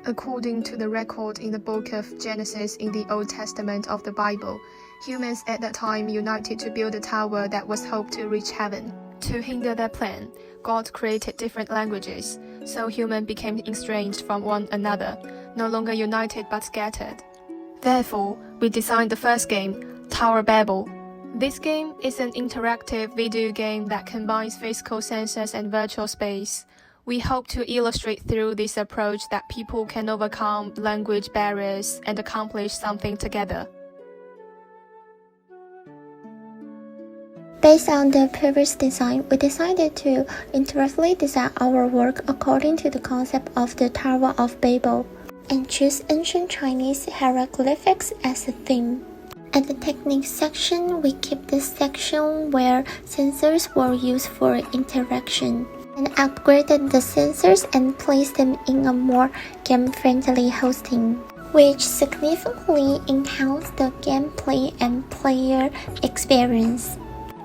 According to the record in the book of Genesis in the Old Testament of the Bible, humans at that time united to build a tower that was hoped to reach heaven. To hinder their plan, God created different languages, so humans became estranged from one another, no longer united but scattered. Therefore, we designed the first game, Tower Babel. This game is an interactive video game that combines physical sensors and virtual space. We hope to illustrate through this approach that people can overcome language barriers and accomplish something together. Based on the previous design, we decided to interactively design our work according to the concept of the Tower of Babel, and choose ancient Chinese hieroglyphics as a theme. At the technique section, we keep this section where sensors were used for interaction, and upgraded the sensors and placed them in a more game-friendly hosting, which significantly enhanced the gameplay and player experience.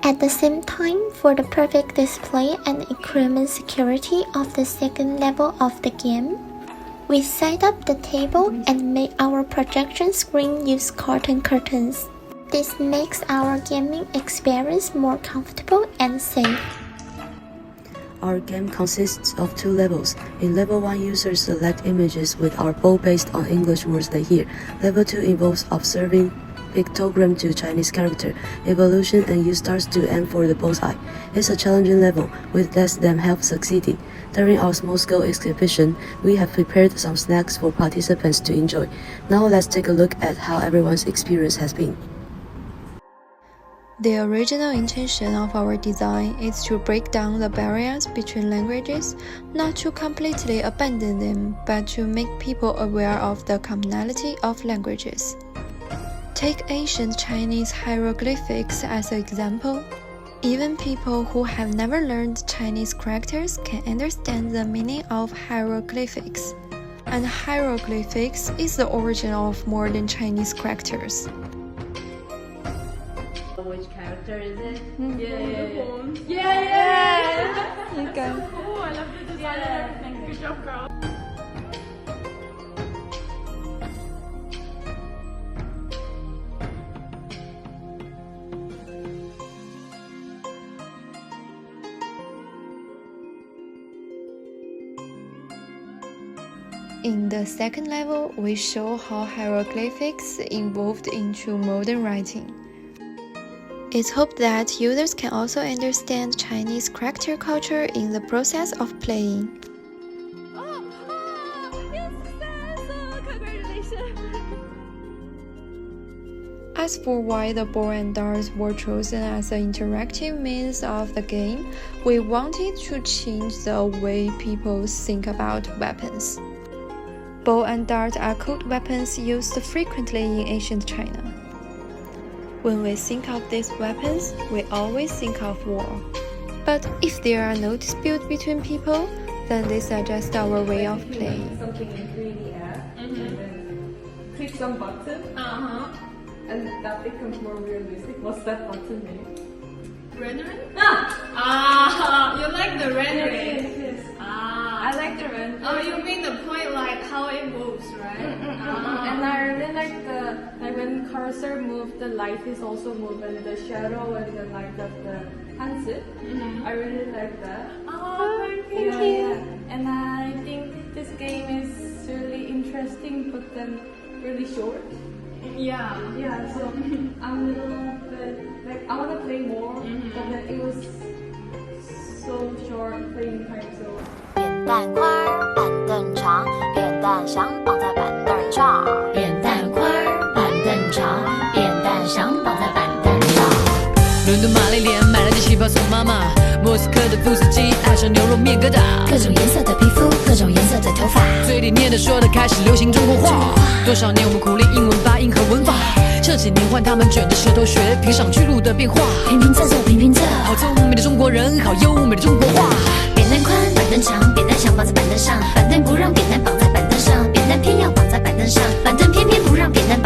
At the same time, for the perfect display and equipment security of the second level of the game, we set up the table and made our projection screen use curtains. This makes our gaming experience more comfortable and safe. Our game consists of 2 levels. In Level 1, users select images with our bow based on English words they hear. Level 2 involves observing pictogram to Chinese character, evolution, and use stars to aim for the bullseye. It's a challenging level, with less than half succeeding. During our small-scale exhibition, we have prepared some snacks for participants to enjoy. Now let's take a look at how everyone's experience has been. The original intention of our design is to break down the barriers between languages, not to completely abandon them, but to make people aware of the commonality of languages. Take ancient Chinese hieroglyphics as an example. Even people who have never learned Chinese characters can understand the meaning of hieroglyphics. And hieroglyphics is the origin of modern Chinese characters. Which character is it? Yeah. You go. Oh, I love the design and everything. Good job, girl. In the second level, we show how hieroglyphics evolved into modern writing. It's hoped that users can also understand Chinese character culture in the process of playing. Congratulations! As for why the bow and darts were chosen as the interactive means of the game, we wanted to change the way people think about weapons. Bow and dart are code weapons used frequently in ancient China. When we think of these weapons, we always think of war. But if there are no disputes between people, then these are just our way of playing. Something in 3D app, and then click some button, and that becomes more realistic. What's that button name? Rendering? You like the rendering? Yes. I like the rendering. Oh, you mean the point like how it moves, right? And I really like when cursor moves, the light is also moving, the shadow and the light of the Hanzi. I really like that. Oh, thank you. Yeah. And I think this game is really interesting, but then really short. Yeah. Yeah, so I'm a little bit like I want to play more, but then it was so short playing time, so. 扁担宽，板凳长，扁担想绑在板凳上。扁担宽，板凳长，扁担想绑在板凳上。伦敦玛丽莲买了件旗袍送妈妈，莫斯科的布斯基爱上牛肉面疙瘩。各种颜色的皮肤，各种颜色的头发，嘴里念的说的开始流行中国话。多少年我们苦练英文发音和文法，这几年换他们卷着舌头学评上去路的变化。平平仄仄平平仄，好聪明的中国人，好优美的中国话。扁担宽，板凳长，扁担想绑在板凳上，板凳不让扁担绑在板凳上，扁担偏要绑在板凳上，板凳偏偏不让扁担绑